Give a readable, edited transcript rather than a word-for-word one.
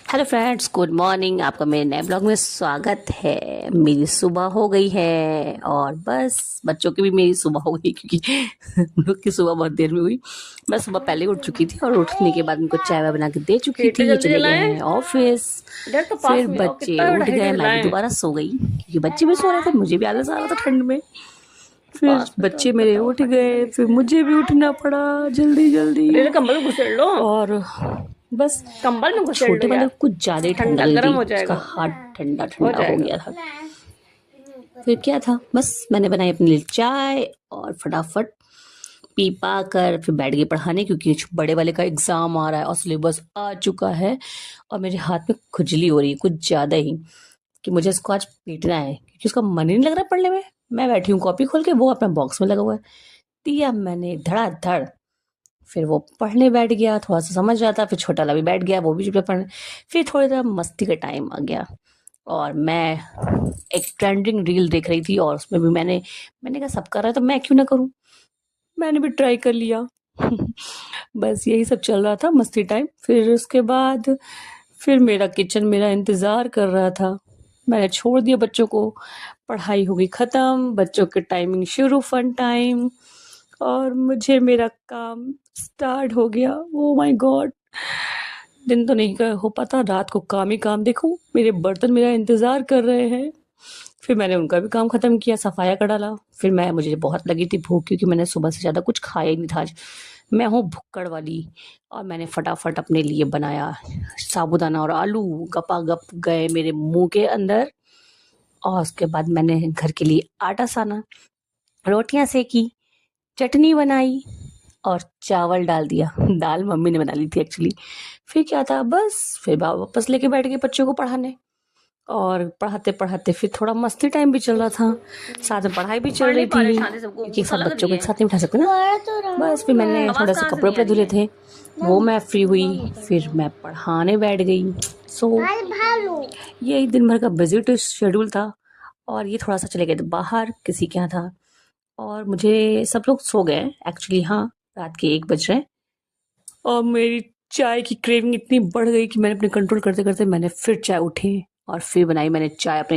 Hello friends, good morning. आपका मेरे नए ब्लॉग में स्वागत है। मेरी सुबह हो गई है और बस बच्चों की भी मेरी सुबह हो गई, क्योंकि उन लोग की सुबह बहुत देर में हुई। मैं सुबह पहले उठ चुकी थी और उठने के बाद उनको चाय वाय बना के दे चुकी हीटर थी। ये जल्दी चले गए जलाएं। हैं ऑफिस। इधर तो फिर पास में आओ, बच्चे कितना बड़ा उठ गए, हीटर मैं भी जलाएं। दोबारा सो गई क्योंकि बच्चे भी सो रहे थे, मुझे भी आलस आ रहा था ठंड में। फिर पास में तो बच्चे मेरे बताओ उठ फटेगा गए, नहीं। फिर मुझे भी उठना पड़ा जल्दी जल्दी। अरे कंबल घुसेड़ लो, और बस कंबल में घुसेड़ लो छोटे वाले यार, को कुछ ज्यादा ही ठंड ठंडा लग रही गर्म थी, हो उसका जाएगा। हाथ ठंडा हो ठंडा हो जाएगा। गया था। फिर क्या था, बस मैंने बनाई अपने लिए चाय और फटाफट पी पा कर फिर बैठ गई पढ़ाने, क्योंकि बड़े वाले का एग्जाम आ रहा है और सिलेबस आ चुका है। और मेरे हाथ में खुजली हो रही है कुछ ज्यादा ही, कि मुझे इसको आज पीटना है, क्योंकि उसका मन ही नहीं लग रहा पढ़ने में। मैं बैठी हूँ कॉपी खोल के, वो अपना बॉक्स में लगा हुआ है। दिया मैंने धड़ाधड़, फिर वो पढ़ने बैठ गया, थोड़ा सा समझ रहा था। फिर छोटा वाला भी बैठ गया, वो भी चुपचाप पढ़ने। फिर थोड़ी देर मस्ती का टाइम आ गया और मैं एक ट्रेंडिंग रील देख रही थी, और उसमें भी मैंने कहा सब कर रहा है तो मैं क्यों ना करूं। मैंने भी ट्राई कर लिया। बस यही सब चल रहा था, मस्ती टाइम। फिर उसके बाद फिर मेरा किचन मेरा इंतजार कर रहा था। मैंने छोड़ दिया बच्चों को, पढ़ाई हो गई खत्म, बच्चों के टाइमिंग शुरू, फन टाइम। और मुझे मेरा काम स्टार्ट हो गया। ओ माय गॉड, दिन तो नहीं हो पाता, रात को काम ही काम। देखो मेरे बर्तन मेरा इंतजार कर रहे हैं। फिर मैंने उनका भी काम खत्म किया, सफाया का डाला। फिर मुझे बहुत लगी थी भूख, क्योंकि मैंने सुबह से ज्यादा कुछ खाया ही नहीं था आज। मैं हूँ भुक्कड़ वाली। और मैंने फटाफट अपने लिए बनाया साबूदाना और आलू, गपा गप गए मेरे मुंह के अंदर। और उसके बाद मैंने घर के लिए आटा साना, रोटियां सेकी, चटनी बनाई और चावल डाल दिया। दाल मम्मी ने बना ली थी एक्चुअली। फिर क्या था, बस फिर वापस लेके बैठ गए बच्चों को पढ़ाने। और पढ़ाते पढ़ाते फिर थोड़ा मस्ती टाइम भी चल रहा था, साथ में पढ़ाई भी चल पढ़ नहीं रही पा रहे थी, शांति से, क्योंकि गुस्सा सब लग बच्चों रही को एक है। साथ नहीं उठा सकते ना। बस फिर मैंने थोड़ा आवाज से कहाँ से कपड़े नहीं आ उपड़े रही धुले है। थे, वो मैं फ्री हुई। फिर मैं पढ़ाने बैठ गई। सो यही दिन भर का बिजी शेड्यूल था। और ये थोड़ा सा चले गए थे बाहर, किसी के यहाँ था। और मुझे सब लोग सो गए एक्चुअली, हाँ, रात के 1 बज रहे हैं। और मेरी चाय की क्रेविंग इतनी बढ़ गई कि मैंने अपने कंट्रोल करते करते मैंने फिर चाय उठी और फिर बनाई मैंने चाय अपने